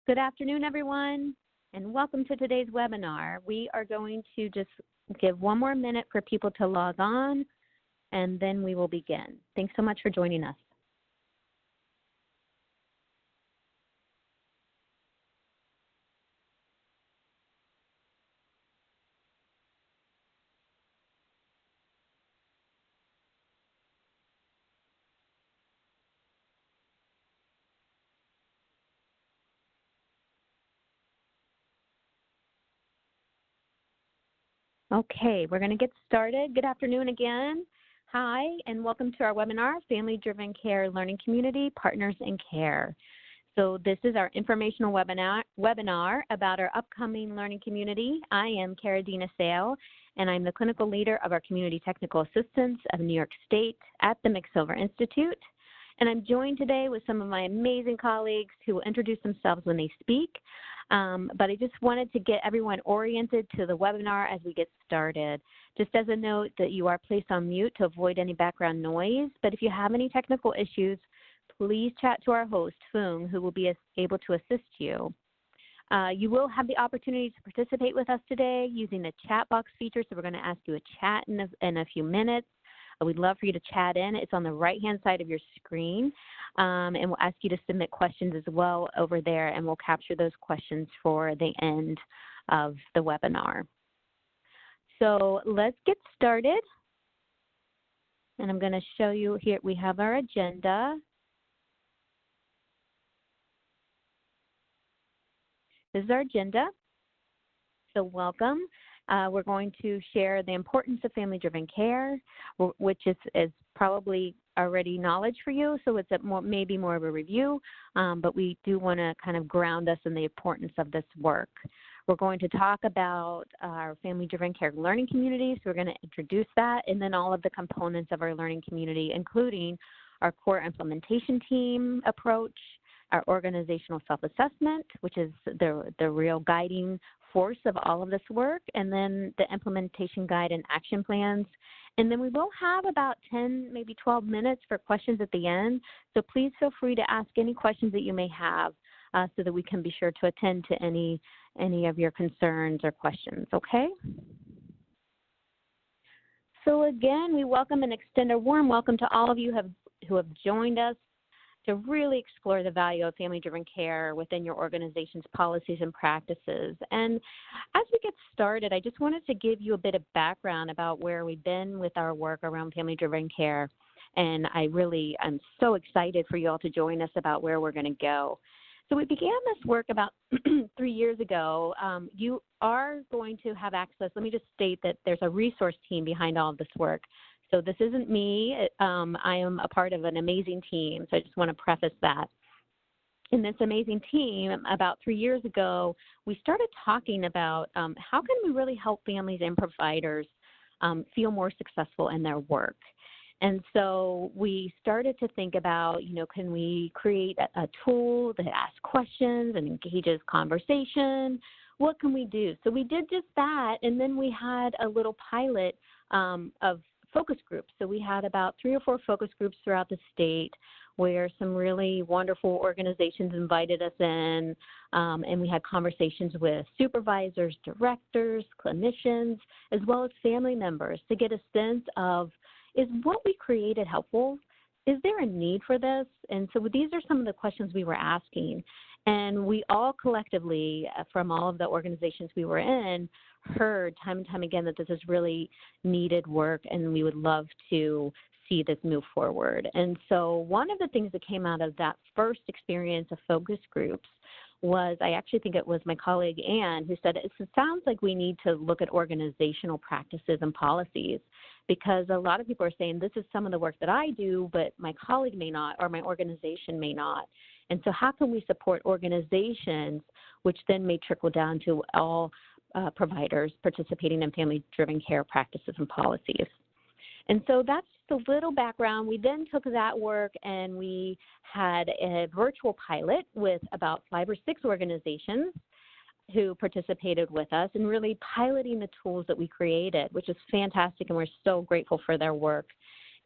Good afternoon, everyone, and welcome to today's webinar. We are going to just give one more minute for people to log on, and then we will begin. Thanks so much for joining us. Okay, we're going to get started. Good afternoon again. Hi, and welcome to our webinar, Family-Driven Care Learning Community, Partners in Care. So this is our informational webinar about our upcoming learning community. I am Karadina Sale, and I'm the clinical leader of our Community Technical Assistants of New York State at the McSilver Institute. And I'm joined today with some of my amazing colleagues who will introduce themselves when they speak. But I just wanted to get everyone oriented to the webinar as we get started. Just as a note that you are placed on mute to avoid any background noise, but if you have any technical issues, please chat to our host, Fung, who will be able to assist you. You will have the opportunity to participate with us today using the chat box feature, so we're going to ask you a chat in a few minutes. We'd love for you to chat in. It's on the right-hand side of your screen, and we'll ask you to submit questions as well over there, and we'll capture those questions for the end of the webinar. So let's get started, and I'm going to show you here. We have our agenda. This is our agenda, so welcome. We're going to share the importance of family-driven care, which is probably already knowledge for you, so it's maybe more of a review, but we do want to kind of ground us in the importance of this work. We're going to talk about our family-driven care learning community, so we're going to introduce that, and then all of the components of our learning community, including our core implementation team approach, our organizational self-assessment, which is the real guiding force of all of this work, and then the implementation guide and action plans. And then we will have about 10, maybe 12 minutes for questions at the end. So please feel free to ask any questions that you may have so that we can be sure to attend to any of your concerns or questions, okay? So again, we welcome and extend a warm welcome to all of you who have joined us to really explore the value of family-driven care within your organization's policies and practices. And as we get started, I just wanted to give you a bit of background about where we've been with our work around family-driven care. And I'm so excited for you all to join us about where we're going to go. So we began this work about 3 years ago. You are going to have access. Let me just state that there's a resource team behind all of this work. So this isn't me. I am a part of an amazing team, so I just want to preface that. In this amazing team, about 3 years ago, we started talking about how can we really help families and providers feel more successful in their work. And so we started to think about, can we create a tool that asks questions and engages conversation? What can we do? So we did just that, and then we had a little pilot of focus groups. So we had about 3 or 4 focus groups throughout the state where some really wonderful organizations invited us in, and we had conversations with supervisors, directors, clinicians, as well as family members to get a sense of, is what we created helpful? Is there a need for this? And so these are some of the questions we were asking. And we all collectively, from all of the organizations we were in, heard time and time again that this is really needed work, and we would love to see this move forward. And so one of the things that came out of that first experience of focus groups was, I actually think it was my colleague Ann who said, it sounds like we need to look at organizational practices and policies, because a lot of people are saying this is some of the work that I do, but my colleague may not, or my organization may not. And so how can we support organizations, which then may trickle down to all providers participating in family-driven care practices and policies? And so that's just a little background. We then took that work and we had a virtual pilot with about 5 or 6 organizations who participated with us and really piloting the tools that we created, which is fantastic, and we're so grateful for their work.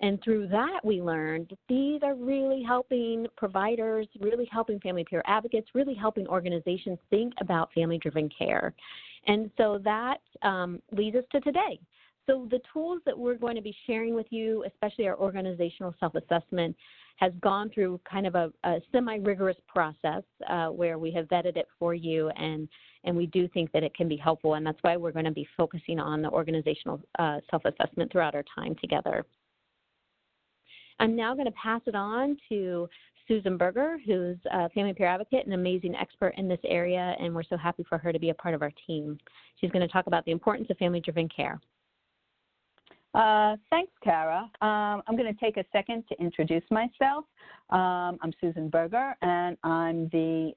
And through that, we learned that these are really helping providers, really helping family peer advocates, really helping organizations think about family-driven care. And so that leads us to today. So the tools that we're going to be sharing with you, especially our organizational self-assessment, has gone through kind of a semi-rigorous process where we have vetted it for you, and we do think that it can be helpful, and that's why we're going to be focusing on the organizational self-assessment throughout our time together. I'm now going to pass it on to Susan Berger, who's a family peer advocate and amazing expert in this area, and we're so happy for her to be a part of our team. She's going to talk about the importance of family-driven care. Thanks, Kara. I'm going to take a second to introduce myself. I'm Susan Berger, and I'm the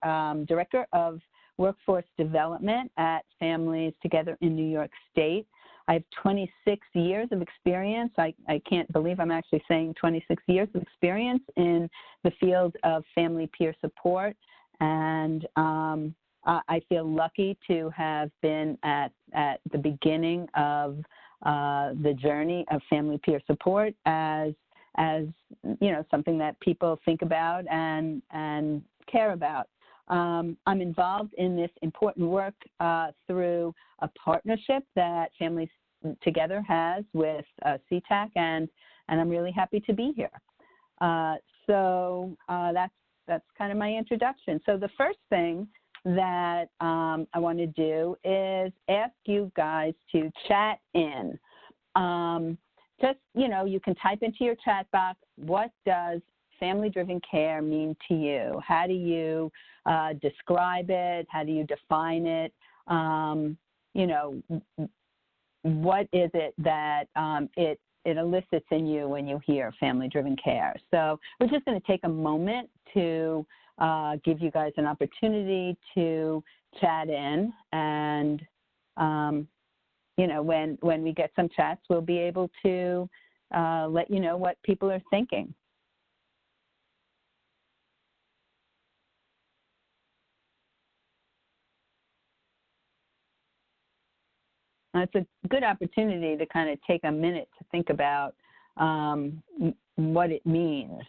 Director of Workforce Development at Families Together in New York State. I have 26 years of experience. I can't believe I'm actually saying 26 years of experience in the field of family peer support, and I feel lucky to have been at the beginning of the journey of family peer support as you know, something that people think about and care about. I'm involved in this important work through a partnership that Families Together has with CTAC, and I'm really happy to be here. So that's kind of my introduction. So the first thing that I want to do is ask you guys to chat in. Just, you know, you can type into your chat box, what does family-driven care mean to you? How do you describe it? How do you define it? You know, what is it that it elicits in you when you hear family-driven care? So we're just going to take a moment to give you guys an opportunity to chat in, and you know, when we get some chats, we'll be able to let you know what people are thinking. It's a good opportunity to kind of take a minute to think about what it means,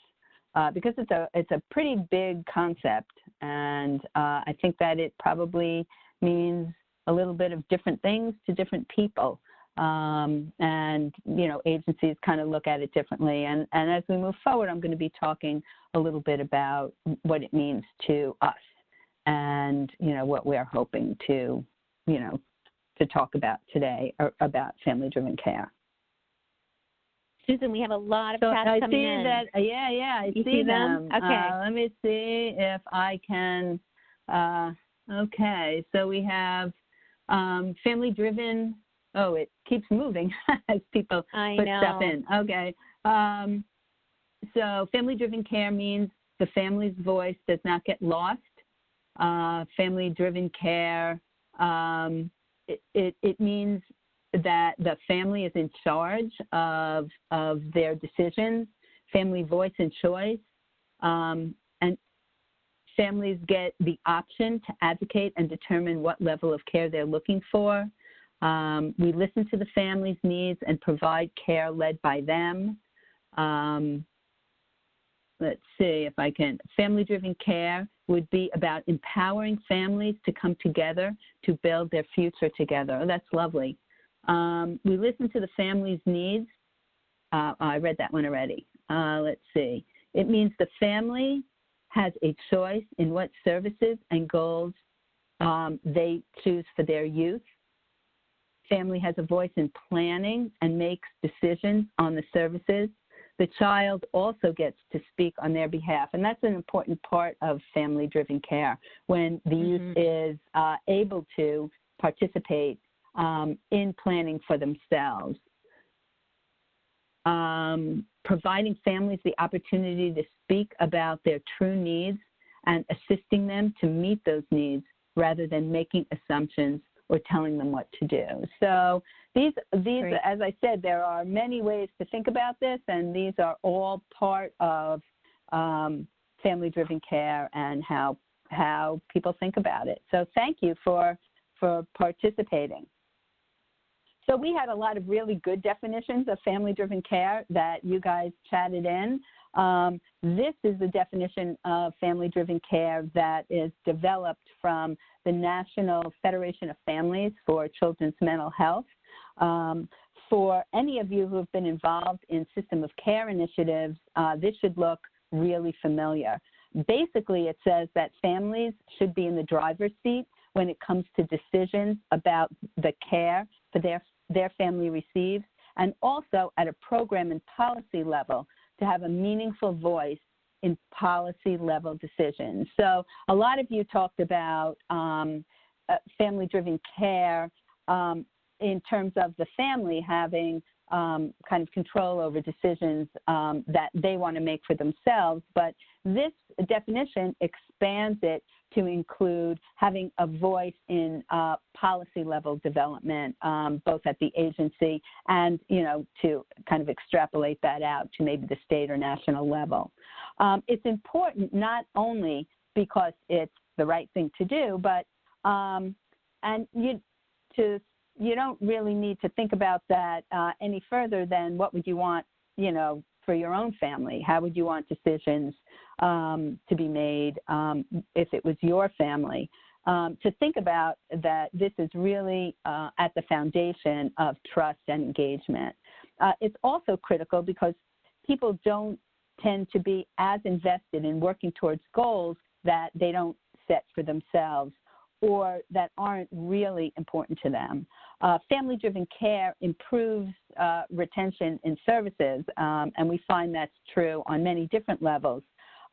because it's a pretty big concept, and I think that it probably means a little bit of different things to different people, and you know, agencies kind of look at it differently. And as we move forward, I'm going to be talking a little bit about what it means to us, and you know, what we're hoping to, you know, to talk about today about family-driven care. Susan, we have a lot of chats coming in. I see them. Okay. Let me see if I can. Okay, so we have family-driven. Oh, it keeps moving as people put stuff in. Okay. So family-driven care means the family's voice does not get lost. Family-driven care, it means that the family is in charge of their decisions, family voice and choice, and families get the option to advocate and determine what level of care they're looking for. We listen to the family's needs and provide care led by them. Let's see if I can. Family-driven care would be about empowering families to come together to build their future together. Oh, that's lovely. We listen to the family's needs. I read that one already. Let's see. It means the family has a choice in what services and goals they choose for their youth. Family has a voice in planning and makes decisions on the services. The child also gets to speak on their behalf, and that's an important part of family-driven care, when the youth is able to participate in planning for themselves. Providing families the opportunity to speak about their true needs and assisting them to meet those needs rather than making assumptions or telling them what to do. So these, as I said, there are many ways to think about this, and these are all part of family-driven care and how people think about it. So thank you for participating. So we had a lot of really good definitions of family-driven care that you guys chatted in. This is the definition of family-driven care that is developed from the National Federation of Families for Children's Mental Health. For any of you who have been involved in system of care initiatives, this should look really familiar. Basically, it says that families should be in the driver's seat when it comes to decisions about the care for their family receives, and also at a program and policy level to have a meaningful voice in policy level decisions. So a lot of you talked about family-driven care in terms of the family having kind of control over decisions that they want to make for themselves, but this definition expands it to include having a voice in policy level development, both at the agency and, to kind of extrapolate that out to maybe the state or national level. It's important not only because it's the right thing to do, but you don't really need to think about that any further than what would you want, for your own family. How would you want decisions to be made if it was your family? To think about that this is really at the foundation of trust and engagement. It's also critical because people don't tend to be as invested in working towards goals that they don't set for themselves or that aren't really important to them. Family-driven care improves retention in services, and we find that's true on many different levels.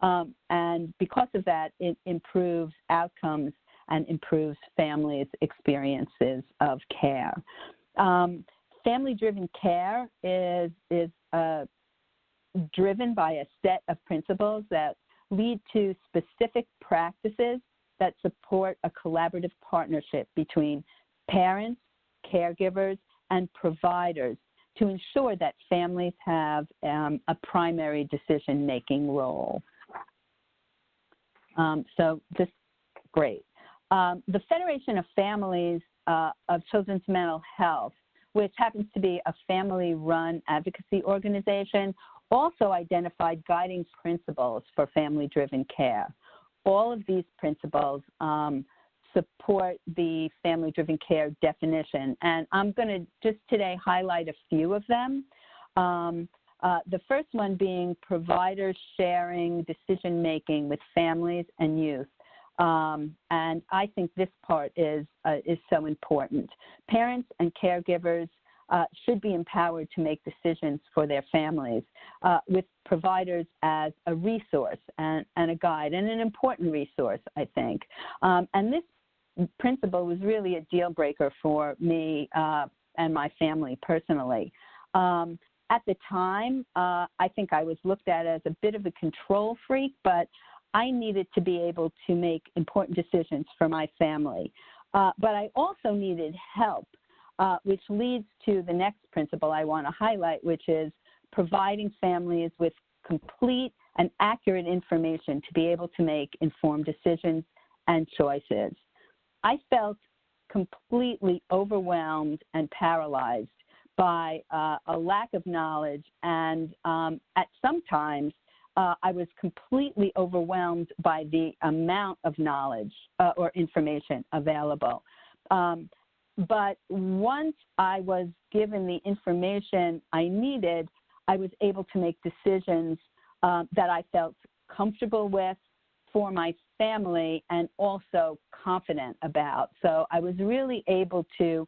And because of that, it improves outcomes and improves families' experiences of care. Family-driven care is driven by a set of principles that lead to specific practices that support a collaborative partnership between parents, caregivers, and providers to ensure that families have a primary decision-making role. So this is great. The Federation of Families of Children's Mental Health, which happens to be a family-run advocacy organization, also identified guiding principles for family-driven care. All of these principles support the family-driven care definition, and I'm going to just today highlight a few of them. The first one being providers sharing decision-making with families and youth. And I think this part is so important. Parents and caregivers should be empowered to make decisions for their families with providers as a resource and a guide, and an important resource, I think. And this principle was really a deal breaker for me and my family personally. At the time, I think I was looked at as a bit of a control freak, but I needed to be able to make important decisions for my family. But I also needed help, which leads to the next principle I want to highlight, which is providing families with complete and accurate information to be able to make informed decisions and choices. I felt completely overwhelmed and paralyzed by a lack of knowledge, and at some times I was completely overwhelmed by the amount of knowledge or information available. But once I was given the information I needed, I was able to make decisions that I felt comfortable with for my family and also confident about. So I was really able to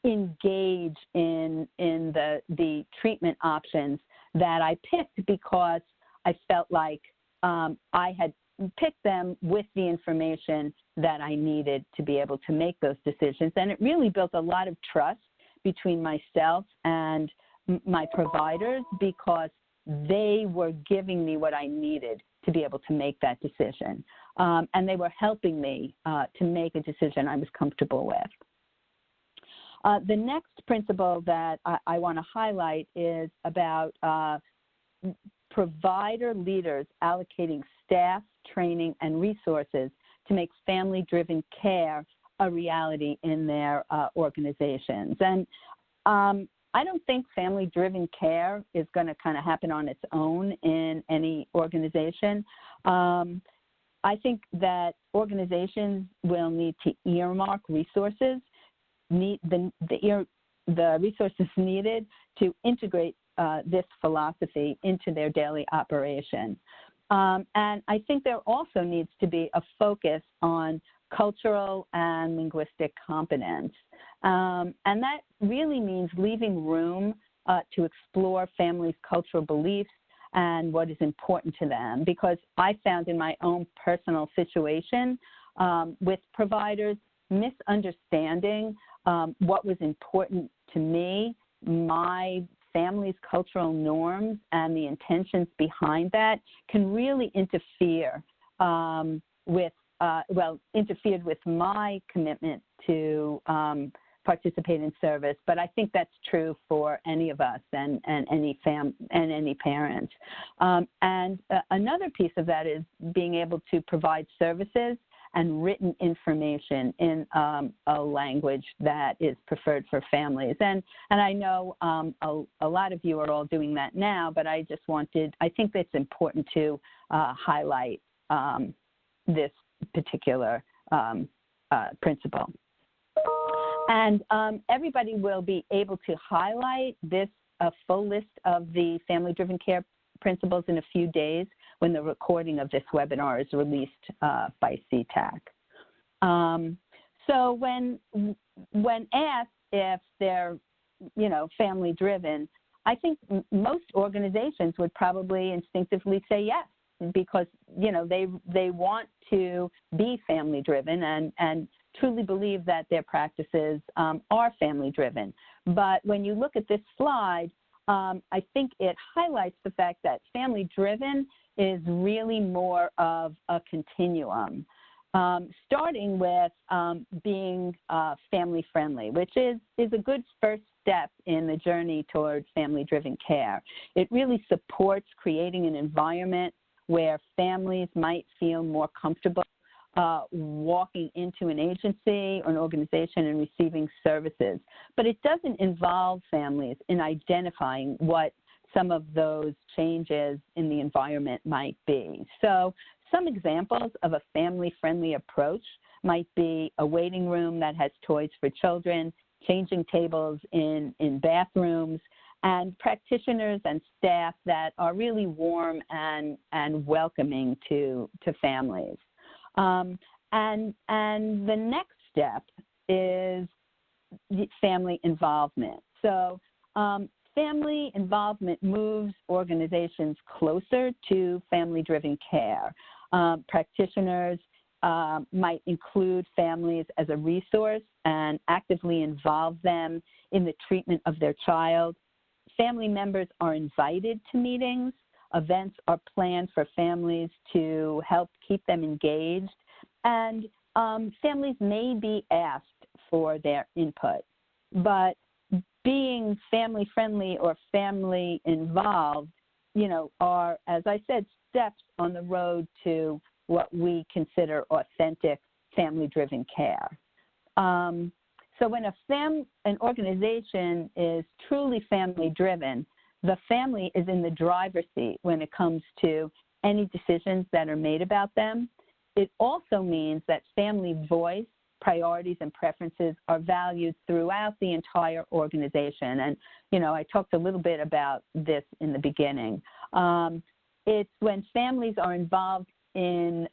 engage in the treatment options that I picked because I felt like I had picked them with the information that I needed to be able to make those decisions. And it really built a lot of trust between myself and my providers because they were giving me what I needed to be able to make that decision. And they were helping me to make a decision I was comfortable with. The next principle that I want to highlight is about provider leaders allocating staff, training, and resources to make family-driven care a reality in their organizations. And I don't think family-driven care is going to kind of happen on its own in any organization. I think that organizations will need to earmark resources, the resources needed to integrate this philosophy into their daily operation. And I think there also needs to be a focus on cultural and linguistic competence. And that really means leaving room to explore families' cultural beliefs and what is important to them. Because I found in my own personal situation with providers, misunderstanding what was important to me, my family's cultural norms and the intentions behind that can really interfere interfered with my commitment to participate in service. But I think that's true for any of us and any parent. And another piece of that is being able to provide services and written information in a language that is preferred for families. And I know a lot of you are all doing that now, but I think it's important to highlight this particular principle. And everybody will be able to highlight this full list of the family-driven care principles in a few days when the recording of this webinar is released by CTAC. So when asked if they're, family-driven, I think most organizations would probably instinctively say yes, because, they want to be family-driven and truly believe that their practices are family-driven. But when you look at this slide, I think it highlights the fact that family-driven is really more of a continuum, starting with being family-friendly, which is a good first step in the journey towards family-driven care. It really supports creating an environment where families might feel more comfortable walking into an agency or an organization and receiving services. But it doesn't involve families in identifying what some of those changes in the environment might be. So some examples of a family-friendly approach might be a waiting room that has toys for children, changing tables in bathrooms, and practitioners and staff that are really warm and welcoming to families. And the next step is family involvement. So family involvement moves organizations closer to family-driven care. Practitioners might include families as a resource and actively involve them in the treatment of their child. Family members are invited to meetings. Events are planned for families to help keep them engaged, and families may be asked for their input. But being family-friendly or family involved, are, as I said, steps on the road to what we consider authentic family-driven care. So when an organization is truly family-driven, the family is in the driver's seat when it comes to any decisions that are made about them. It also means that family voice, priorities, and preferences are valued throughout the entire organization. And, I talked a little bit about this in the beginning. It's when families are involved in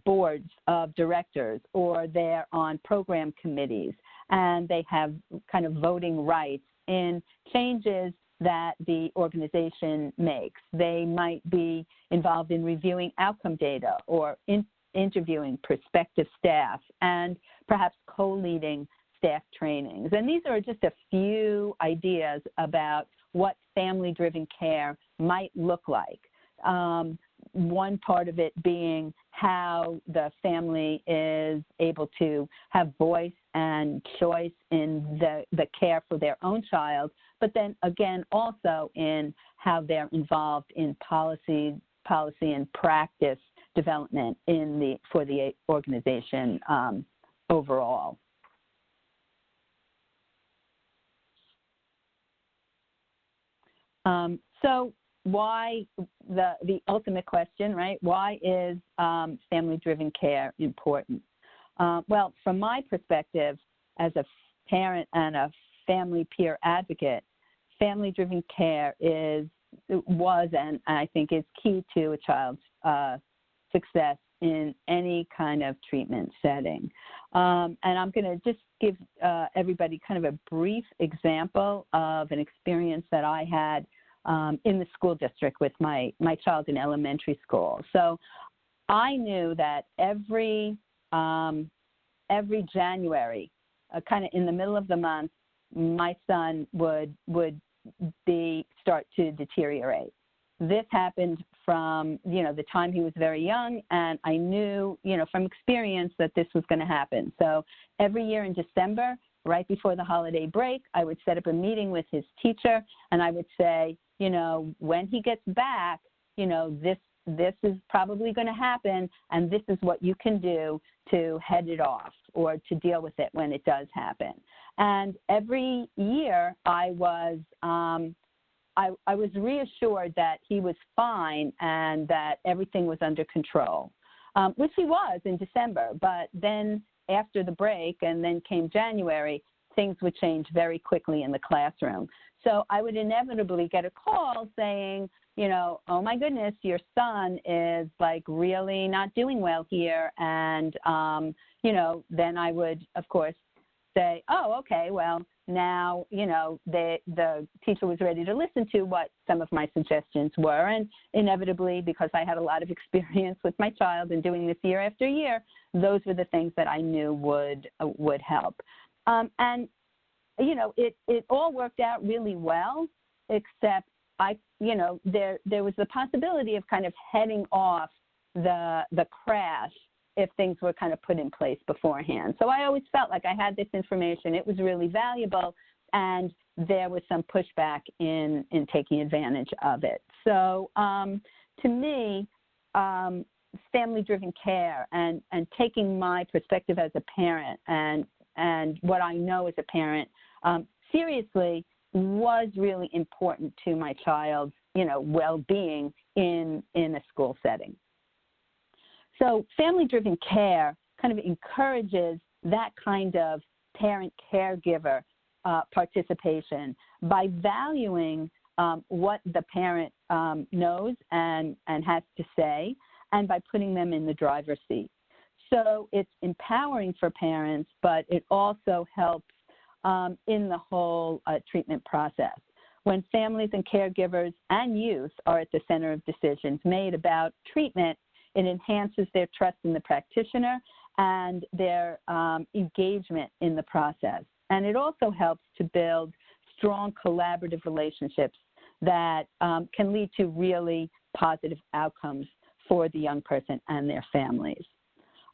boards of directors, or they're on program committees, and they have kind of voting rights in changes that the organization makes. They might be involved in reviewing outcome data or interviewing prospective staff and perhaps co-leading staff trainings. And these are just a few ideas about what family-driven care might look like. One part of it being how the family is able to have voice and choice in the care for their own child, but then again also in how they're involved in policy and practice development for the organization overall. So why, the ultimate question, right? Why is family-driven care important? Well, from my perspective, as a parent and a family peer advocate, family-driven care was and I think is key to a child's success in any kind of treatment setting. And I'm going to just give everybody kind of a brief example of an experience that I had in the school district with my child in elementary school. So I knew that every January, kind of in the middle of the month, my son would start to deteriorate. This happened from, the time he was very young, and I knew, from experience that this was going to happen. So every year in December, right before the holiday break, I would set up a meeting with his teacher, and I would say, when he gets back, this is probably going to happen, and this is what you can do to head it off or to deal with it when it does happen. And every year I was reassured that he was fine and that everything was under control, which he was in December. But then after the break and then came January, things would change very quickly in the classroom. So I would inevitably get a call saying, oh my goodness, your son is like really not doing well here. And, then I would, of course, say, oh, okay, well, now, the teacher was ready to listen to what some of my suggestions were. And inevitably, because I had a lot of experience with my child and doing this year after year, those were the things that I knew would help. And, it all worked out really well, except there was the possibility of kind of heading off the crash if things were kind of put in place beforehand. So I always felt like I had this information. It was really valuable, and there was some pushback in taking advantage of it. So to me, family-driven care and taking my perspective as a parent and what I know as a parent seriously was really important to my child's, well-being in a school setting. So family-driven care kind of encourages that kind of parent-caregiver participation by valuing what the parent knows and has to say, and by putting them in the driver's seat. So it's empowering for parents, but it also helps in the whole treatment process. When families and caregivers and youth are at the center of decisions made about treatment, it enhances their trust in the practitioner and their engagement in the process. And it also helps to build strong collaborative relationships that can lead to really positive outcomes for the young person and their families.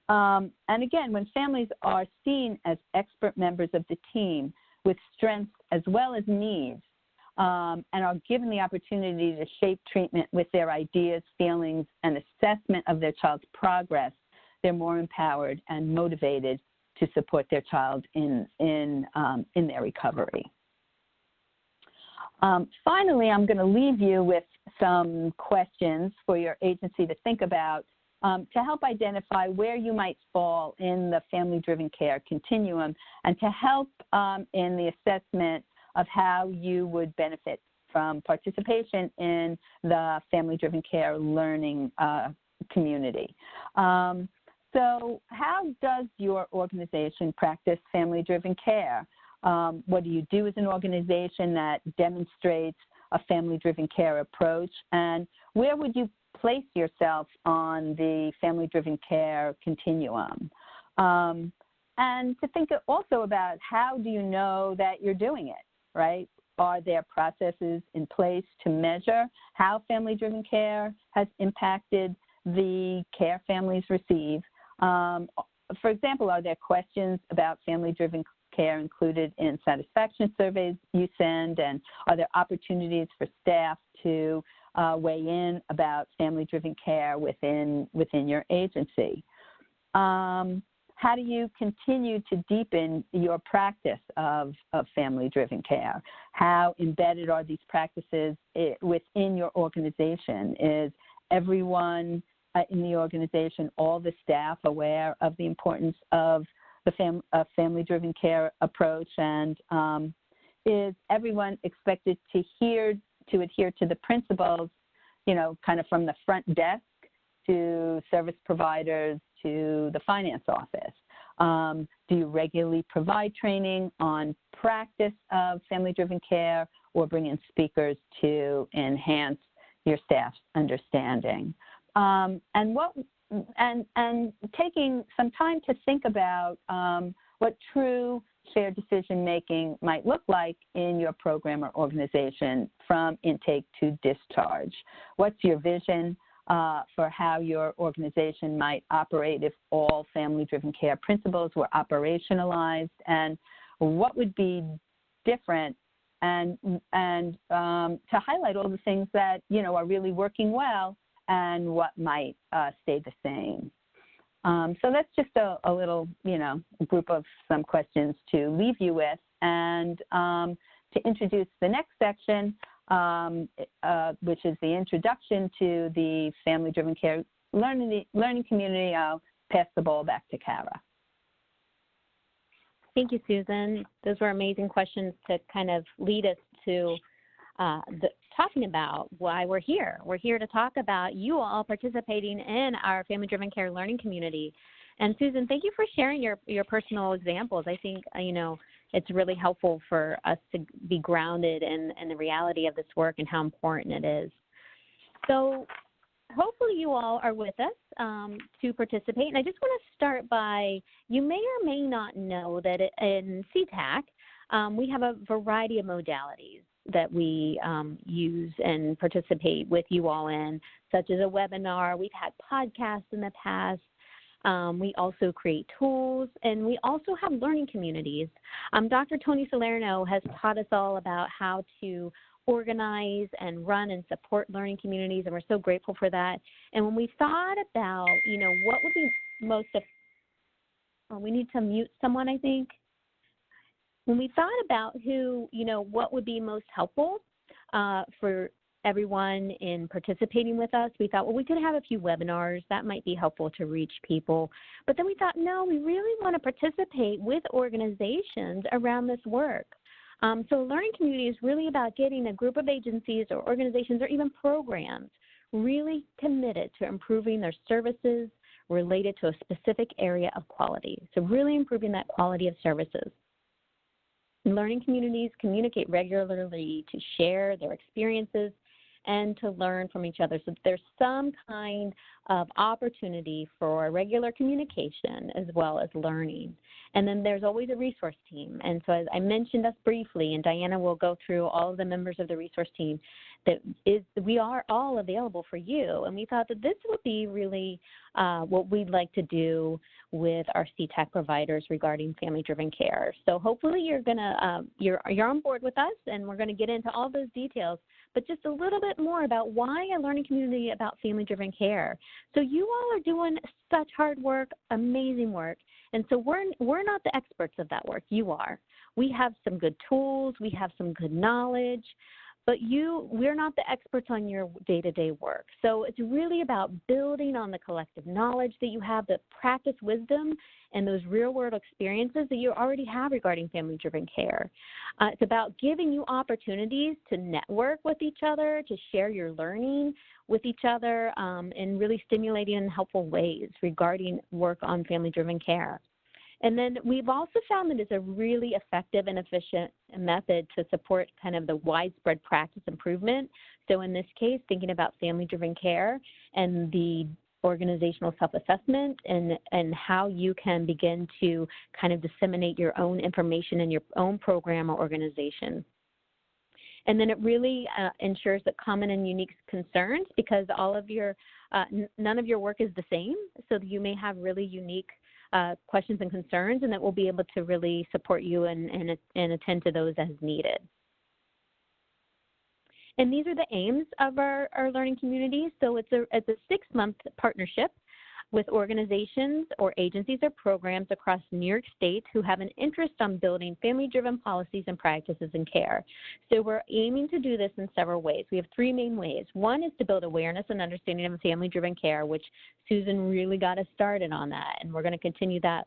And again, when families are seen as expert members of the team with strengths as well as needs, and are given the opportunity to shape treatment with their ideas, feelings, and assessment of their child's progress, they're more empowered and motivated to support their child in their recovery. Finally, I'm going to leave you with some questions for your agency to think about to help identify where you might fall in the family-driven care continuum and to help in the assessment of how you would benefit from participation in the family-driven care learning community. So how does your organization practice family-driven care? What do you do as an organization that demonstrates a family-driven care approach? And where would you place yourself on the family-driven care continuum? And to think also about how do you know that you're doing it, right? Are there processes in place to measure how family-driven care has impacted the care families receive? For example, are there questions about family-driven care included in satisfaction surveys you send? And are there opportunities for staff to weigh in about family-driven care within your agency? how do you continue to deepen your practice of family-driven care? How embedded are these practices within your organization? Is everyone in the organization, all the staff, aware of the importance of the family-driven care approach? And is everyone expected to adhere to the principles, kind of from the front desk to service providers to the finance office? Do you regularly provide training on practice of family-driven care, or bring in speakers to enhance your staff's understanding? And taking some time to think about what true shared decision-making might look like in your program or organization from intake to discharge. What's your vision for how your organization might operate if all family-driven care principles were operationalized, and what would be different, and to highlight all the things that are really working well and what might stay the same. So that's just a little group of some questions to leave you with, and to introduce the next section, which is the introduction to the family-driven care learning community. I'll pass the ball back to Kara. Thank you, Susan. Those were amazing questions to kind of lead us to talking about why we're here. We're here to talk about you all participating in our family-driven care learning community. And Susan, thank you for sharing your personal examples. I think, it's really helpful for us to be grounded in the reality of this work and how important it is. So hopefully you all are with us to participate. And I just want to start by, you may or may not know that in CTAC, we have a variety of modalities that we use and participate with you all in, such as a webinar. We've had podcasts in the past. We also create tools, and we also have learning communities. Dr. Tony Salerno has taught us all about how to organize and run and support learning communities, and we're so grateful for that. And when we thought about, what would be most, we need to mute someone, I think. When we thought about what would be most helpful for everyone in participating with us, we thought, well, we could have a few webinars. That might be helpful to reach people. But then we thought, no, we really want to participate with organizations around this work. So a learning community is really about getting a group of agencies or organizations or even programs really committed to improving their services related to a specific area of quality. So really improving that quality of services. Learning communities communicate regularly to share their experiences and to learn from each other. So there's some kind of opportunity for regular communication as well as learning. And then there's always a resource team. And so as I mentioned us briefly, and Diana will go through all of the members of the resource team, we are all available for you. And we thought that this would be really what we'd like to do with our CTAC providers regarding family-driven care. So hopefully you're on board with us, and we're going to get into all those details, but just a little bit more about why a learning community about family-driven care. So you all are doing such hard work, amazing work, and so we're not the experts of that work. You are. We have some good tools. We have some good knowledge. But we're not the experts on your day-to-day work. So it's really about building on the collective knowledge that you have, the practice wisdom, and those real-world experiences that you already have regarding family-driven care. It's about giving you opportunities to network with each other, to share your learning with each other, and really stimulating in helpful ways regarding work on family-driven care. And then we've also found that it's a really effective and efficient method to support kind of the widespread practice improvement. So in this case, thinking about family-driven care and the organizational self-assessment and how you can begin to kind of disseminate your own information in your own program or organization. And then it really ensures that common and unique concerns, because all of your, none of your work is the same. So you may have really unique questions and concerns, and that we'll be able to really support you and attend to those as needed. And these are the aims of our learning community. So it's a 6-month partnership with organizations or agencies or programs across New York State who have an interest on building family-driven policies and practices in care. So we're aiming to do this in several ways. We have three main ways. One is to build awareness and understanding of family-driven care, which Susan really got us started on that, and we're going to continue that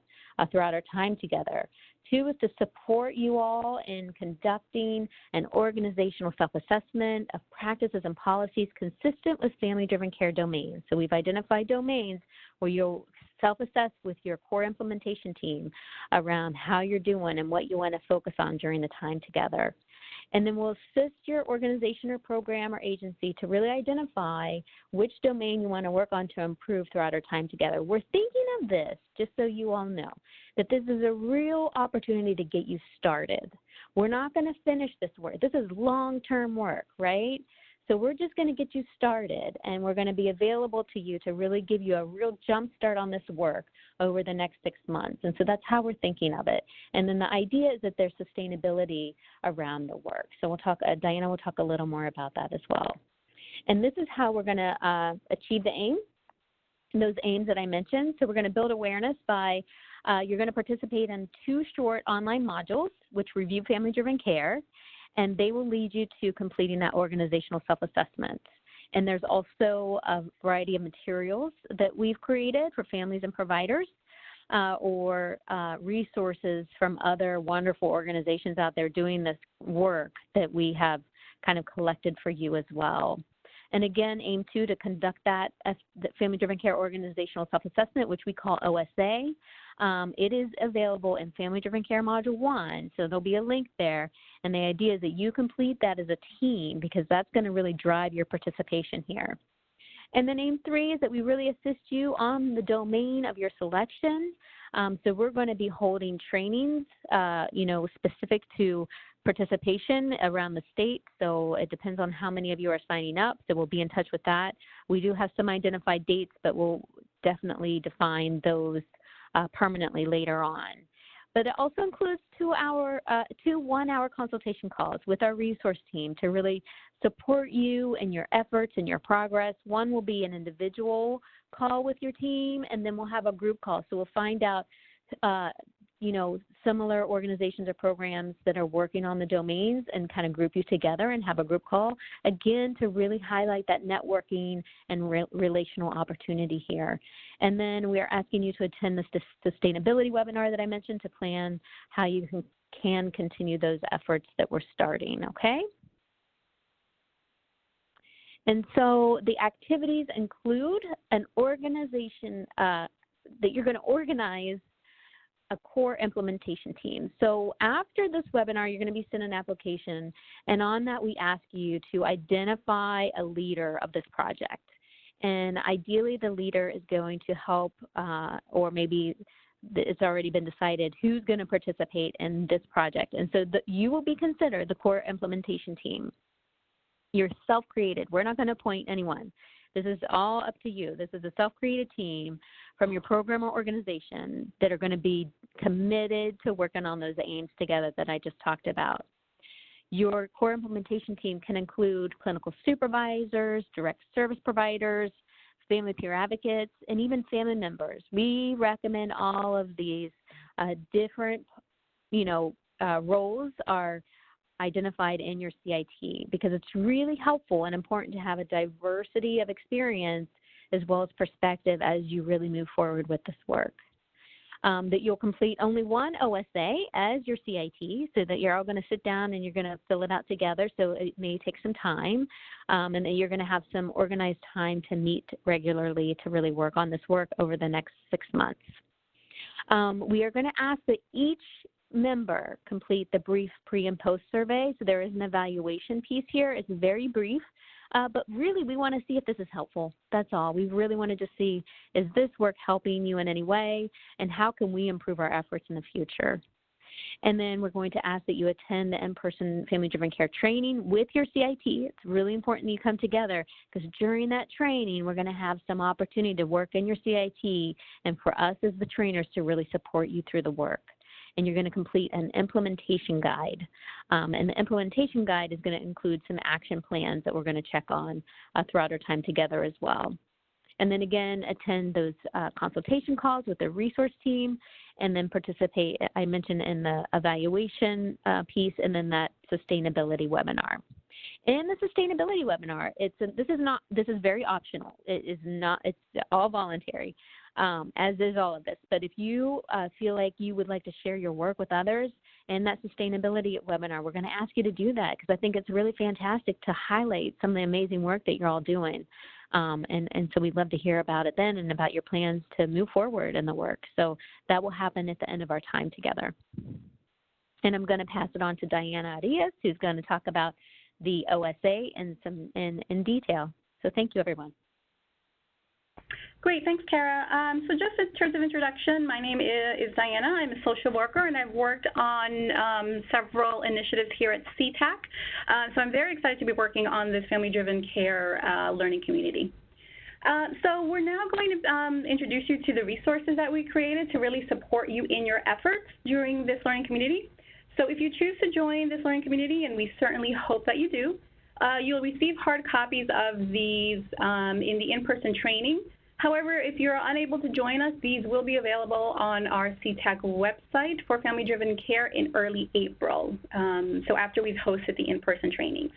throughout our time together. Two is to support you all in conducting an organizational self-assessment of practices and policies consistent with family-driven care domains. So we've identified domains where you'll self-assess with your core implementation team around how you're doing and what you want to focus on during the time together. And then we'll assist your organization or program or agency to really identify which domain you want to work on to improve throughout our time together. We're thinking of this, just so you all know, that this is a real opportunity to get you started. We're not going to finish this work. This is long-term work, right? So we're just going to get you started, and we're going to be available to you to really give you a real jump start on this work over the next 6 months. And so that's how we're thinking of it. And then the idea is that there's sustainability around the work. So we'll talk, Diana will talk a little more about that as well. And this is how we're going to achieve the aim, those aims that I mentioned. So we're going to build awareness by, you're going to participate in 2 short online modules, which review family-driven care, and they will lead you to completing that organizational self-assessment. And there's also a variety of materials that we've created for families and providers or resources from other wonderful organizations out there doing this work that we have kind of collected for you as well. And again, aim 2 to conduct that family-driven care organizational self-assessment, which we call OSA. It is available in Family-Driven Care Module 1, so there'll be a link there. And the idea is that you complete that as a team because that's going to really drive your participation here. And then aim 3 is that we really assist you on the domain of your selection. So we're going to be holding trainings, specific to participation around the state. So it depends on how many of you are signing up. So we'll be in touch with that. We do have some identified dates, but we'll definitely define those permanently later on. But it also includes 2 one-hour consultation calls with our resource team to really support you in your efforts and your progress. One will be an individual call with your team, and then we'll have a group call. So we'll find out, similar organizations or programs that are working on the domains and kind of group you together and have a group call, again, to really highlight that networking and relational opportunity here. And then we are asking you to attend this sustainability webinar that I mentioned to plan how you can continue those efforts that we're starting, okay? And so the activities include an organization that you're going to organize a core implementation team. So after this webinar, you're going to be sent an application, and on that we ask you to identify a leader of this project. And ideally the leader is going to help, or maybe it's already been decided who's going to participate in this project. And so you will be considered the core implementation team. You're self-created. We're not going to appoint anyone. This is all up to you. This is a self-created team from your program or organization that are going to be committed to working on those aims together that I just talked about. Your core implementation team can include clinical supervisors, direct service providers, family peer advocates, and even family members. We recommend all of these different, roles are identified in your CIT because it's really helpful and important to have a diversity of experience as well as perspective as you really move forward with this work. That you'll complete only one OSA as your CIT so that you're all going to sit down and you're going to fill it out together, so it may take some time, and that you're going to have some organized time to meet regularly to really work on this work over the next 6 months. We are going to ask that each member complete the brief pre and post survey. So there is an evaluation piece here. It's very brief, but really we want to see if this is helpful. That's all. We really want to just see, is this work helping you in any way, and how can we improve our efforts in the future? And then we're going to ask that you attend the in-person family-driven care training with your CIT. It's really important that you come together because during that training, we're going to have some opportunity to work in your CIT and for us as the trainers to really support you through the work. And you're going to complete an implementation guide. And the implementation guide is going to include some action plans that we're going to check on throughout our time together as well. And then again, attend those consultation calls with the resource team, and then participate, I mentioned, in the evaluation piece, and then that sustainability webinar. In the sustainability webinar, this is very optional. It is not, it's all voluntary, as is all of this. But if you feel like you would like to share your work with others in that sustainability webinar, we're going to ask you to do that, because I think it's really fantastic to highlight some of the amazing work that you're all doing. And so we'd love to hear about it then, and about your plans to move forward in the work. So that will happen at the end of our time together. And I'm going to pass it on to Diana Arias, who's going to talk about the OSA in detail. So thank you, everyone. Great, thanks, Kara. So just in terms of introduction, my name is Diana. I'm a social worker, and I've worked on several initiatives here at CTAC. So I'm very excited to be working on this family-driven care learning community. So we're now going to introduce you to the resources that we created to really support you in your efforts during this learning community. So if you choose to join this learning community, and we certainly hope that you do, you'll receive hard copies of these in the in-person training. However, if you're unable to join us, these will be available on our CTAC website for family-driven care in early April, so after we've hosted the in-person trainings.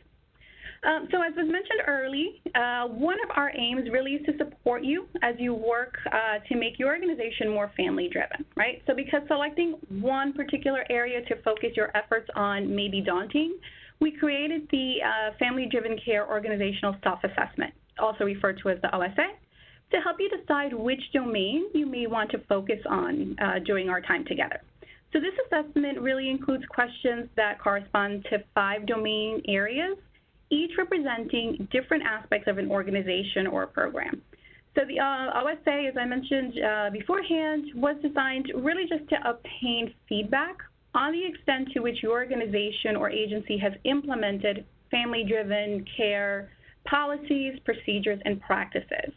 So as was mentioned early, one of our aims really is to support you as you work to make your organization more family-driven, right? So because selecting one particular area to focus your efforts on may be daunting, we created the Family-Driven Care Organizational Self-Assessment, also referred to as the OSA, to help you decide which domain you may want to focus on during our time together. So this assessment really includes questions that correspond to 5 domain areas, each representing different aspects of an organization or a program. So the OSA, as I mentioned beforehand, was designed really just to obtain feedback on the extent to which your organization or agency has implemented family-driven care policies, procedures, and practices.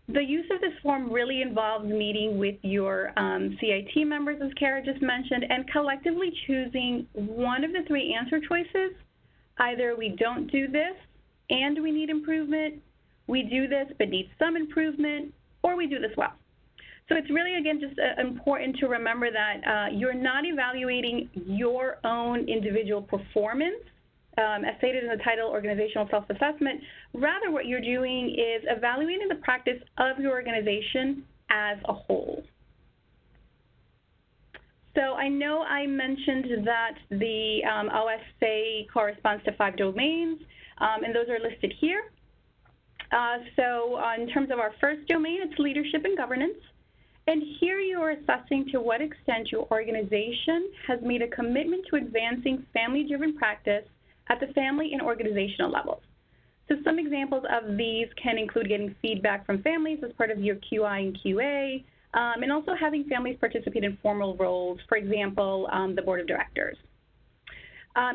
The use of this form really involves meeting with your CIT members, as Kara just mentioned, and collectively choosing one of the 3 answer choices. Either we don't do this and we need improvement, we do this but need some improvement, or we do this well. So it's really, again, just important to remember that you're not evaluating your own individual performance, as stated in the title, Organizational Self-Assessment. Rather, what you're doing is evaluating the practice of your organization as a whole. So I know I mentioned that the OSA corresponds to 5 domains, and those are listed here. So in terms of our first domain, it's leadership and governance. And here you are assessing to what extent your organization has made a commitment to advancing family-driven practice at the family and organizational levels. So some examples of these can include getting feedback from families as part of your QI and QA, and also having families participate in formal roles, for example, the board of directors.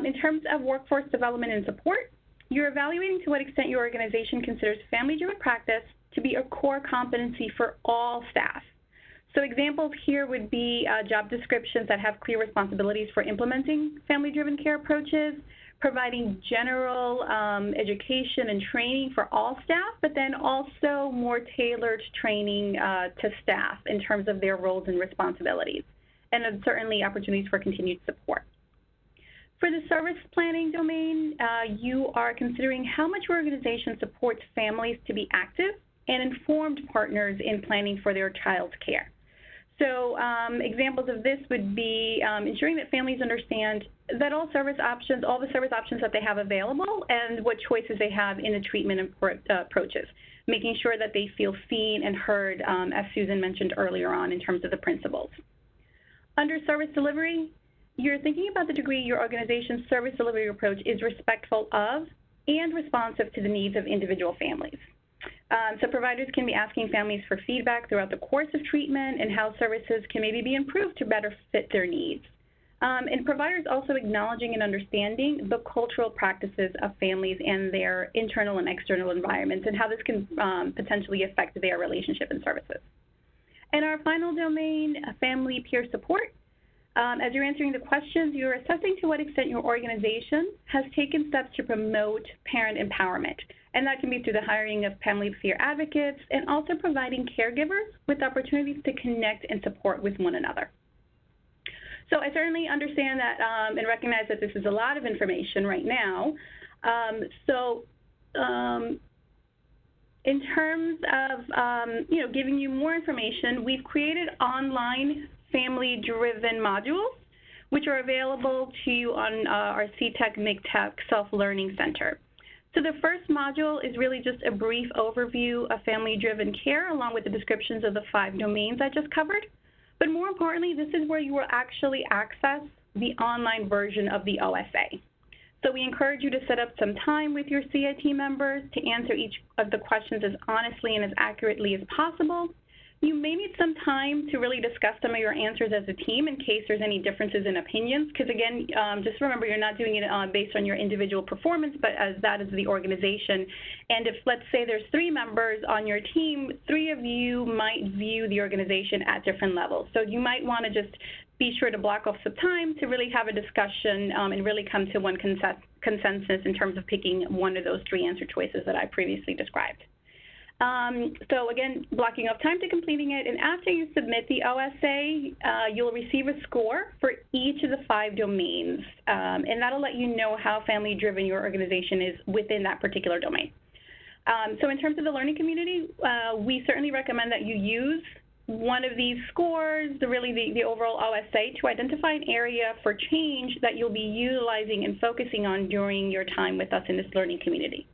In terms of workforce development and support, you're evaluating to what extent your organization considers family-driven practice to be a core competency for all staff. So examples here would be job descriptions that have clear responsibilities for implementing family-driven care approaches, providing general education and training for all staff, but then also more tailored training to staff in terms of their roles and responsibilities, and then certainly opportunities for continued support. For the service planning domain, you are considering how much your organization supports families to be active and informed partners in planning for their child's care. So examples of this would be ensuring that families understand that all the service options that they have available and what choices they have in the treatment approaches, making sure that they feel seen and heard, as Susan mentioned earlier on in terms of the principles. Under service delivery, you're thinking about the degree your organization's service delivery approach is respectful of and responsive to the needs of individual families. So providers can be asking families for feedback throughout the course of treatment and how services can maybe be improved to better fit their needs. And providers also acknowledging and understanding the cultural practices of families and their internal and external environments and how this can potentially affect their relationship and services. And our final domain, family peer support. As you're answering the questions, you're assessing to what extent your organization has taken steps to promote parent empowerment and that can be through the hiring of family peer advocates and also providing caregivers with opportunities to connect and support with one another. So I certainly understand that and recognize that this is a lot of information right now. In terms of giving you more information, we've created online family-driven modules, which are available to you on our CTAC MIGTAC Self-Learning Center. So the first module is really just a brief overview of family-driven care, along with the descriptions of the 5 domains I just covered. But more importantly, this is where you will actually access the online version of the OSA. So we encourage you to set up some time with your CIT members to answer each of the questions as honestly and as accurately as possible. You may need some time to really discuss some of your answers as a team in case there's any differences in opinions, because again, just remember you're not doing it based on your individual performance, but as that is the organization. And if, let's say, there's 3 members on your team, 3 of you might view the organization at different levels. So you might want to just be sure to block off some time to really have a discussion and really come to one consensus in terms of picking one of those 3 answer choices that I previously described. So again, blocking off time to completing it, and after you submit the OSA, you'll receive a score for each of the 5 domains, and that'll let you know how family-driven your organization is within that particular domain. So in terms of the learning community, we certainly recommend that you use one of these scores, the overall OSA, to identify an area for change that you'll be utilizing and focusing on during your time with us in this learning community.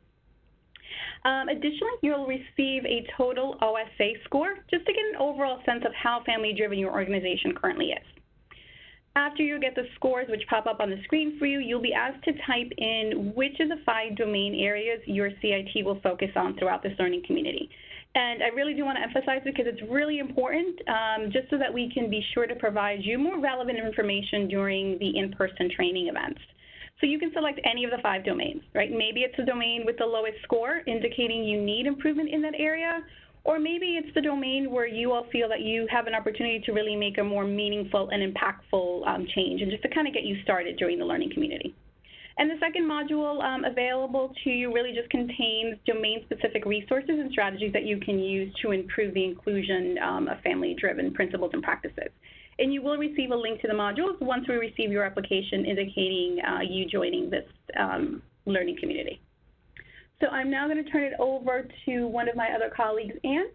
Additionally, you'll receive a total OSA score just to get an overall sense of how family-driven your organization currently is. After you get the scores, which pop up on the screen for you, you'll be asked to type in which of the 5 domain areas your CIT will focus on throughout this learning community. And I really do want to emphasize it because it's really important, just so that we can be sure to provide you more relevant information during the in-person training events. So you can select any of the 5 domains, right? Maybe it's a domain with the lowest score, indicating you need improvement in that area, or maybe it's the domain where you all feel that you have an opportunity to really make a more meaningful and impactful change, and just to kind of get you started during the learning community. And the second module available to you really just contains domain-specific resources and strategies that you can use to improve the inclusion of family-driven principles and practices. And you will receive a link to the modules once we receive your application indicating you joining this learning community. So I'm now going to turn it over to one of my other colleagues, Anne.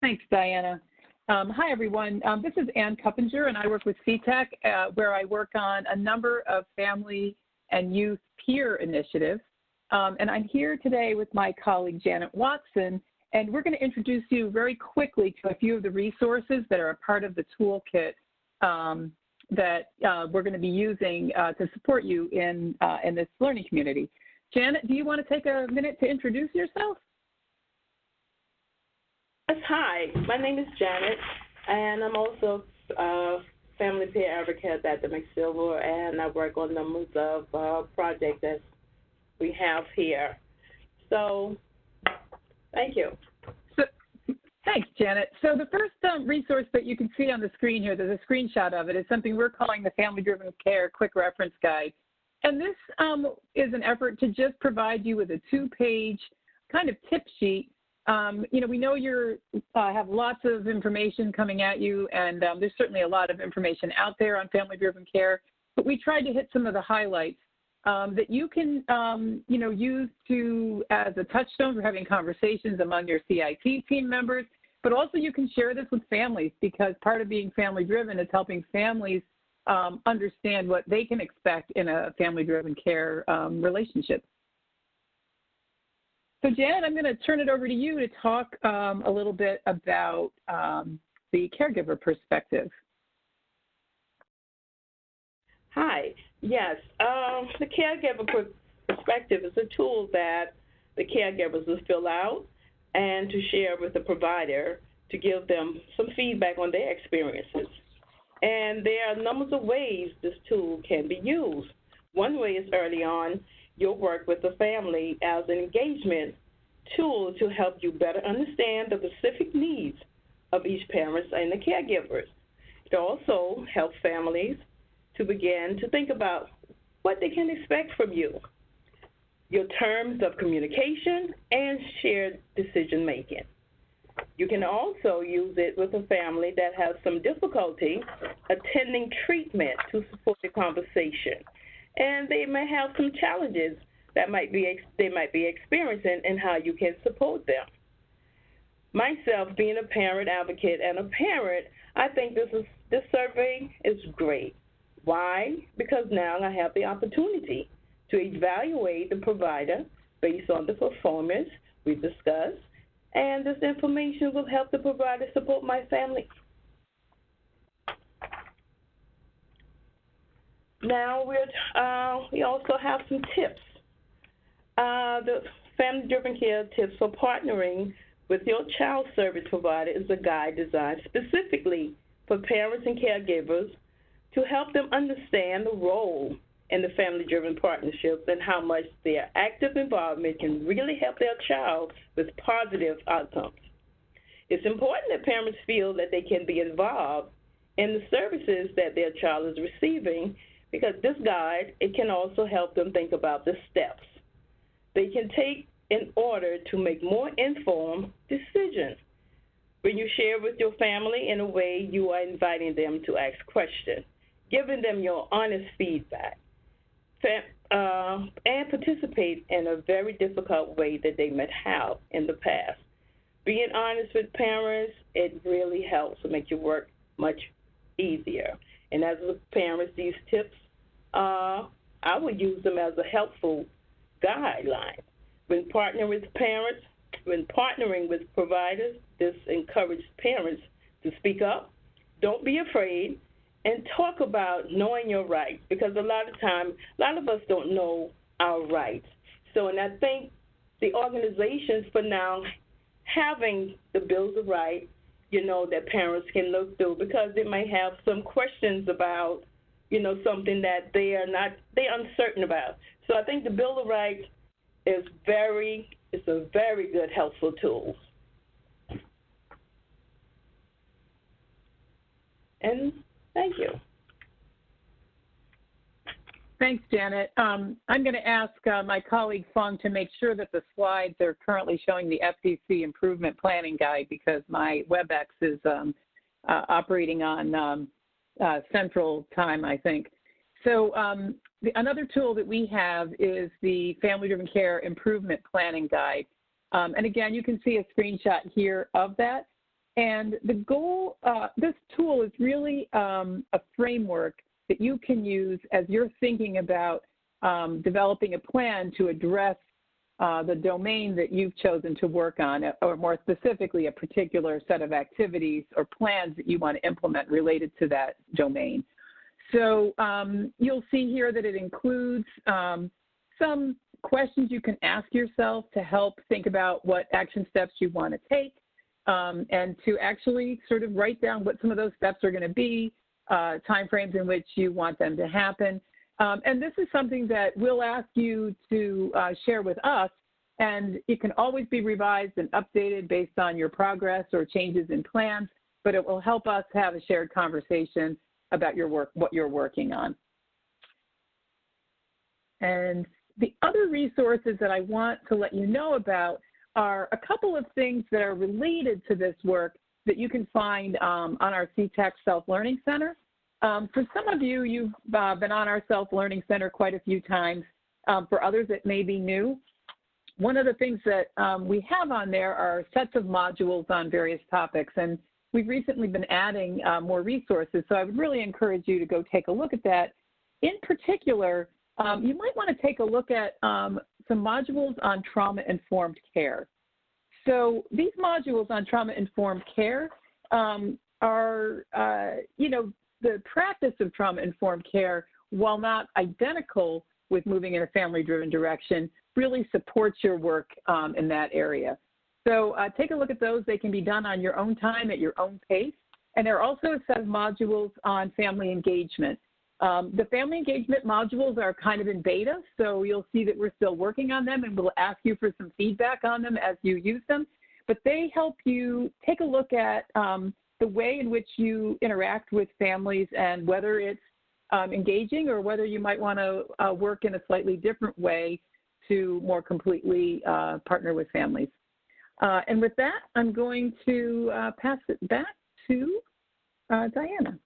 Thanks, Diana. Hi, everyone. This is Ann Cuppinger, and I work with CTAC, where I work on a number of family and youth peer initiatives. And I'm here today with my colleague, Janet Watson, and we're going to introduce you very quickly to a few of the resources that are a part of the toolkit that we're going to be using to support you in this learning community. Janet, do you want to take a minute to introduce yourself? Yes, hi, my name is Janet, and I'm also a family peer advocate at the McSilver, and I work on numbers of projects that we have here. So, thank you. So, thanks, Janet. So the first resource that you can see on the screen here, there's a screenshot of it, is something we're calling the Family Driven Care Quick Reference Guide. And this is an effort to just provide you with a 2-page kind of tip sheet. We know you have lots of information coming at you, and there's certainly a lot of information out there on family-driven care, but we tried to hit some of the highlights that you can, use as a touchstone for having conversations among your CIT team members, but also you can share this with families, because part of being family-driven is helping families understand what they can expect in a family-driven care relationship. So, Janet, I'm going to turn it over to you to talk a little bit about the caregiver perspective. Hi. Yes, the caregiver perspective is a tool that the caregivers will fill out and to share with the provider to give them some feedback on their experiences. And there are numbers of ways this tool can be used. One way is early on, you'll work with the family as an engagement tool to help you better understand the specific needs of each parent and the caregivers. It also helps families to begin to think about what they can expect from you, your terms of communication, and shared decision-making. You can also use it with a family that has some difficulty attending treatment to support the conversation, and they may have some challenges that they might be experiencing and how you can support them. Myself, being a parent advocate and a parent, I think this survey is great. Why? Because now I have the opportunity to evaluate the provider based on the performance we discussed, and this information will help the provider support my family. Now we also have some tips. The family-driven care tips for partnering with your child service provider is a guide designed specifically for parents and caregivers to help them understand the role in the family-driven partnerships and how much their active involvement can really help their child with positive outcomes. It's important that parents feel that they can be involved in the services that their child is receiving, because this guide, it can also help them think about the steps they can take in order to make more informed decisions. When you share with your family, in a way, you are inviting them to ask questions, giving them your honest feedback, and participate in a very difficult way that they might have in the past. Being honest with parents, it really helps to make your work much easier. And as a parent, these tips, I would use them as a helpful guideline. When partnering with parents, when partnering with providers, this encourages parents to speak up, don't be afraid, and talk about knowing your rights, because a lot of us don't know our rights. So, and I think the organizations for now having the Bills of Rights, that parents can look through, because they might have some questions about, something that they're uncertain about. So I think the Bill of Rights is a very good, helpful tool. And thank you. Thanks, Janet. I'm going to ask my colleague Fong to make sure that the slides are currently showing the FDC Improvement Planning Guide, because my WebEx is operating on Central Time, I think. So another tool that we have is the Family-Driven Care Improvement Planning Guide. And again, you can see a screenshot here of that. And the goal, this tool is really a framework that you can use as you're thinking about developing a plan to address the domain that you've chosen to work on, or more specifically, a particular set of activities or plans that you want to implement related to that domain. So you'll see here that it includes some questions you can ask yourself to help think about what action steps you want to take, and to actually sort of write down what some of those steps are going to be, timeframes in which you want them to happen. And this is something that we'll ask you to share with us, and it can always be revised and updated based on your progress or changes in plans, but it will help us have a shared conversation about your work, what you're working on. And the other resources that I want to let you know about are a couple of things that are related to this work that you can find on our CTAC Self-Learning Center. For some of you, you've been on our Self-Learning Center quite a few times. For others, it may be new. One of the things that we have on there are sets of modules on various topics, and we've recently been adding more resources, so I would really encourage you to go take a look at that. In particular, you might want to take a look at some modules on trauma-informed care. So these modules on trauma-informed care are, the practice of trauma-informed care, while not identical with moving in a family-driven direction, really supports your work in that area. So take a look at those. They can be done on your own time at your own pace. And there are also a set of modules on family engagement. The family engagement modules are kind of in beta, so you'll see that we're still working on them, and we'll ask you for some feedback on them as you use them. but they help you take a look at the way in which you interact with families and whether it's engaging or whether you might want to work in a slightly different way to more completely partner with families. And with that, I'm going to pass it back to Diana.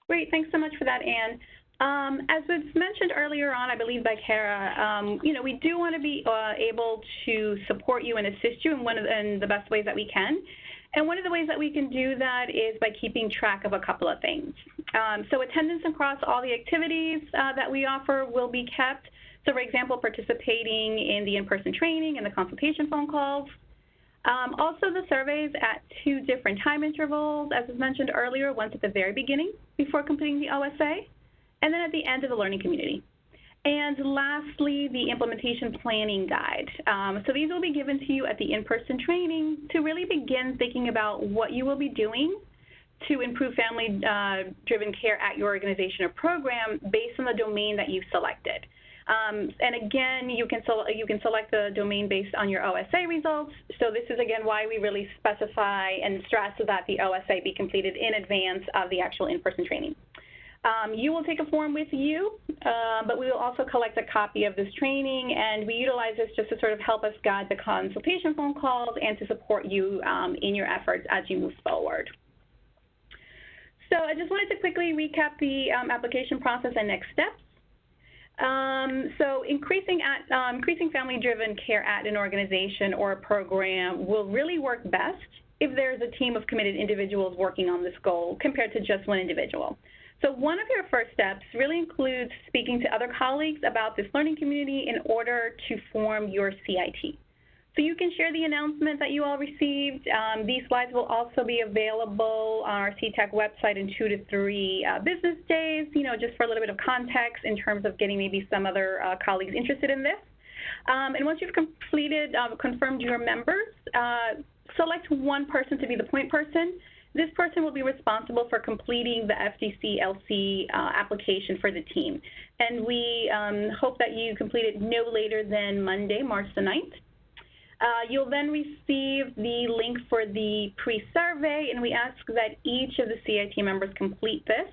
Great, thanks so much for that, Anne. As was mentioned earlier on, I believe by Kara, we do want to be able to support you and assist you in the best ways that we can. And one of the ways that we can do that is by keeping track of a couple of things. So attendance across all the activities that we offer will be kept. So for example, participating in the in-person training and the consultation phone calls. Also the surveys at 2 different time intervals, as was mentioned earlier, once at the very beginning before completing the OSA, and then at the end of the learning community. And lastly, the implementation planning guide. So these will be given to you at the in-person training to really begin thinking about what you will be doing to improve family-driven care at your organization or program based on the domain that you've selected. And again, you can select the domain based on your OSA results. So this is, again, why we really specify and stress that the OSA be completed in advance of the actual in-person training. You will take a form with you, but we will also collect a copy of this training, and we utilize this just to sort of help us guide the consultation phone calls and to support you in your efforts as you move forward. So I just wanted to quickly recap the application process and next steps. So increasing family-driven care at an organization or a program will really work best if there's a team of committed individuals working on this goal compared to just one individual. So one of your first steps really includes speaking to other colleagues about this learning community in order to form your CIT. So you can share the announcement that you all received. These slides will also be available on our CTAC website in 2 to 3 business days, just for a little bit of context in terms of getting maybe some other colleagues interested in this. And once you've confirmed your members, select one person to be the point person. This person will be responsible for completing the FDC LC application for the team. And we hope that you complete it no later than Monday, March the 9th. You'll then receive the link for the pre-survey, and we ask that each of the CIT members complete this.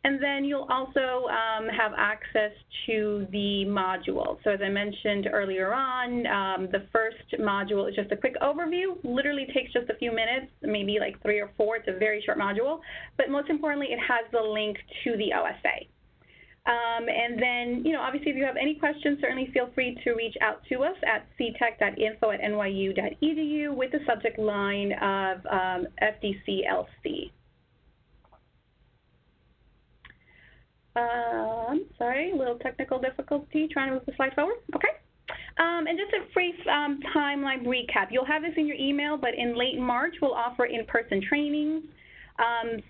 And then you'll also have access to the module. So as I mentioned earlier on, the first module is just a quick overview. Literally takes just a few minutes, maybe like 3 or 4. It's a very short module. But most importantly, it has the link to the OSA. And then, obviously, if you have any questions, certainly feel free to reach out to us at ctac.info@nyu.edu with the subject line of FDC LC. Sorry, a little technical difficulty trying to move the slide forward. Okay. And just a brief timeline recap. You'll have this in your email, but in late March, we'll offer in-person trainings.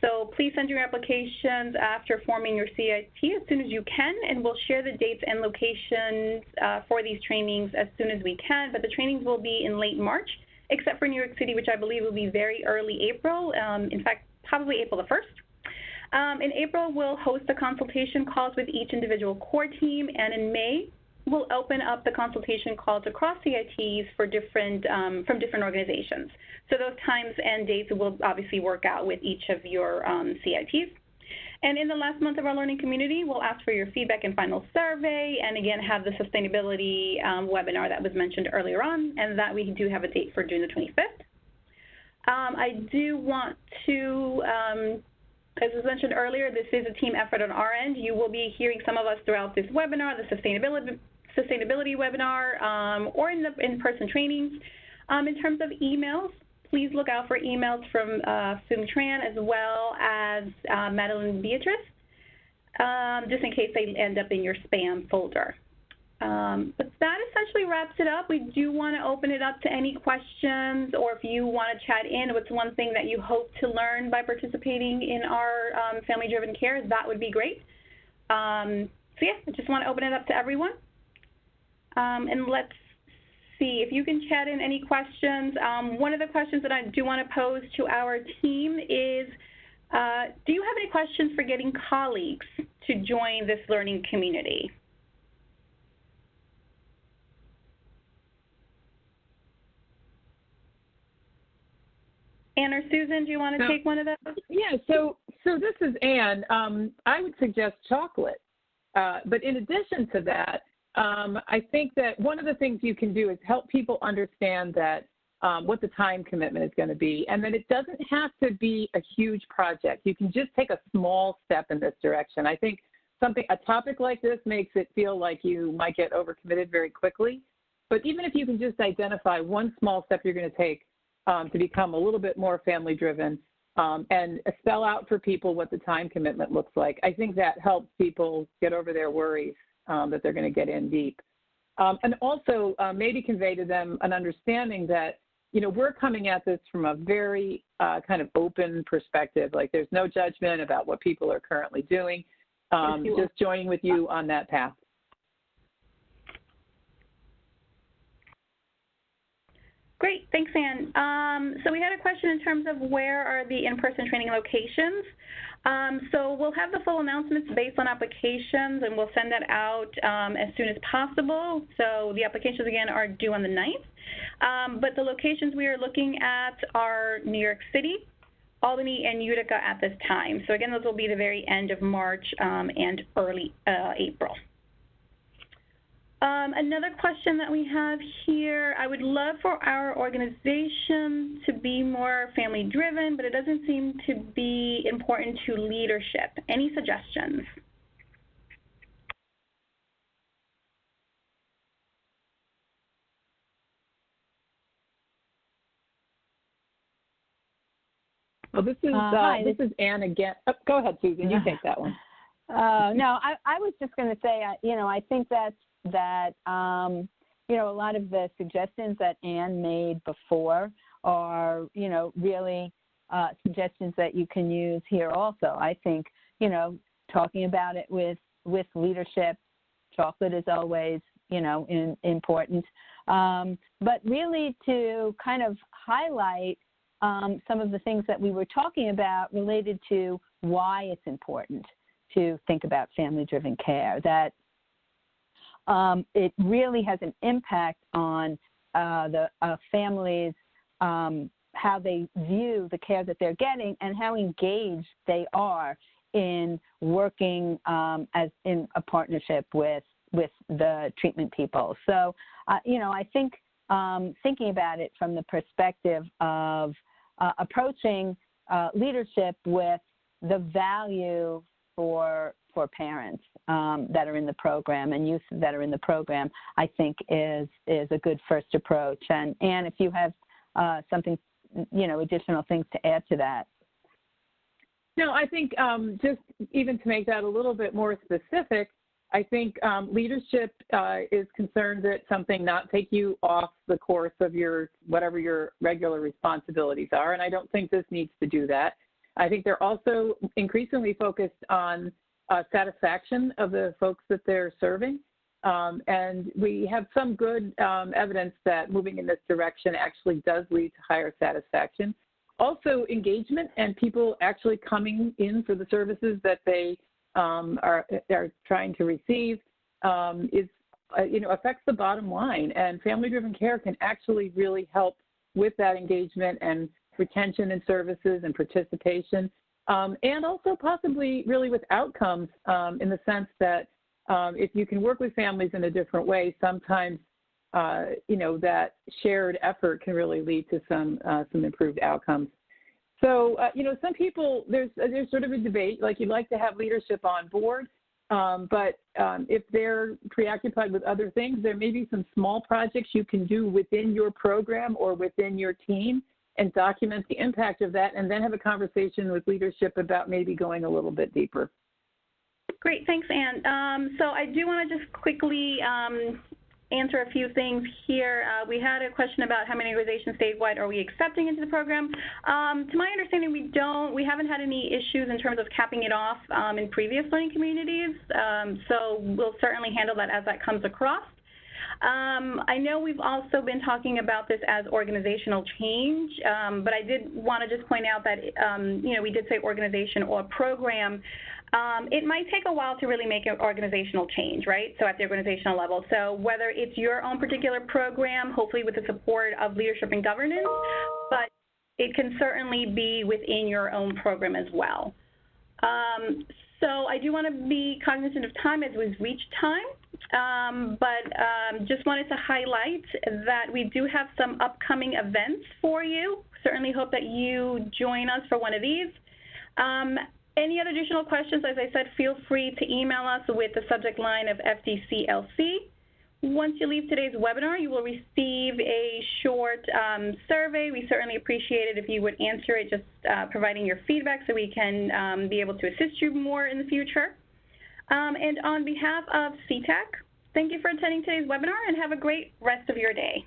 So please send your applications after forming your CIT as soon as you can, and we'll share the dates and locations for these trainings as soon as we can. But the trainings will be in late March, except for New York City, which I believe will be very early April, in fact, probably April the 1st. In April, we'll host the consultation calls with each individual core team, and in May, we'll open up the consultation calls across CITs for from different organizations. So those times and dates will obviously work out with each of your CITs. And in the last month of our learning community, we'll ask for your feedback and final survey, and again have the sustainability webinar that was mentioned earlier on, and that we do have a date for June the 25th. I do want to, as was mentioned earlier, this is a team effort on our end. You will be hearing some of us throughout this webinar, the sustainability webinar, or in the in-person trainings. In terms of emails, please look out for emails from Sung Tran as well as Madeline Beatrice, just in case they end up in your spam folder. But that essentially wraps it up. We do want to open it up to any questions, or if you want to chat in, what's one thing that you hope to learn by participating in our family-driven care, that would be great. So yeah, I just want to open it up to everyone. And let's see if you can chat in any questions. One of the questions that I do want to pose to our team is, do you have any questions for getting colleagues to join this learning community? Anne or Susan, do you want to take one of those? Yeah, so this is Anne. I would suggest chocolate. But in addition to that, I think that one of the things you can do is help people understand that what the time commitment is going to be, and that it doesn't have to be a huge project. You can just take a small step in this direction. I think a topic like this makes it feel like you might get overcommitted very quickly. But even if you can just identify one small step you're going to take to become a little bit more family-driven and spell out for people what the time commitment looks like, I think that helps people get over their worries that they're going to get in deep. And also maybe convey to them an understanding that, you know, we're coming at this from a very kind of open perspective. Like, there's no judgment about what people are currently doing, just joining with you on that path. Great, thanks, Anne. So we had a question in terms of where are the in-person training locations. So we'll have the full announcements based on applications, and we'll send that out as soon as possible. So the applications, again, are due on the 9th. But the locations we are looking at are New York City, Albany, and Utica at this time. So again, those will be the very end of March and early April. Another question that we have here, I would love for our organization to be more family-driven, but it doesn't seem to be important to leadership. Any suggestions? Well, this is Anne again. Oh, go ahead, Susan. You take that one. No, I was just going to say, you know, I think that you know, a lot of the suggestions that Anne made before are, you know, really suggestions that you can use here also. I think, you know, talking about it with leadership, chocolate is always, you know, important. But really to kind of highlight some of the things that we were talking about related to why it's important to think about family-driven care, that it really has an impact on the families, how they view the care that they're getting and how engaged they are in working as in a partnership with the treatment people. So, you know, I think thinking about it from the perspective of approaching leadership with the value for parents that are in the program and youth that are in the program, I think is a good first approach. And Anne, if you have something, you know, additional things to add to that. No, I think just even to make that a little bit more specific, I think leadership is concerned that something not take you off the course of whatever your regular responsibilities are, and I don't think this needs to do that. I think they're also increasingly focused on satisfaction of the folks that they're serving. And we have some good evidence that moving in this direction actually does lead to higher satisfaction. Also, engagement and people actually coming in for the services that they are trying to receive is, you know, affects the bottom line. And family-driven care can actually really help with that engagement and retention in services and participation, and also possibly really with outcomes in the sense that if you can work with families in a different way, sometimes, you know, that shared effort can really lead to some improved outcomes. So, you know, some people, there's sort of a debate, like you'd like to have leadership on board, but if they're preoccupied with other things, there may be some small projects you can do within your program or within your team and document the impact of that, and then have a conversation with leadership about maybe going a little bit deeper. Great, thanks, Anne. So I do want to just quickly answer a few things here. We had a question about how many organizations statewide are we accepting into the program. To my understanding, we haven't had any issues in terms of capping it off in previous learning communities. So we'll certainly handle that as that comes across. I know we've also been talking about this as organizational change, but I did want to just point out that, you know, we did say organization or program. It might take a while to really make an organizational change, right? So at the organizational level. So whether it's your own particular program, hopefully with the support of leadership and governance, but it can certainly be within your own program as well. So I do want to be cognizant of time as we've reached time, but just wanted to highlight that we do have some upcoming events for you. Certainly hope that you join us for one of these. Any other additional questions, as I said, feel free to email us with the subject line of FDC LC. Once you leave today's webinar, you will receive a short survey. We certainly appreciate it if you would answer it, just providing your feedback so we can be able to assist you more in the future. And on behalf of CTAC, thank you for attending today's webinar and have a great rest of your day.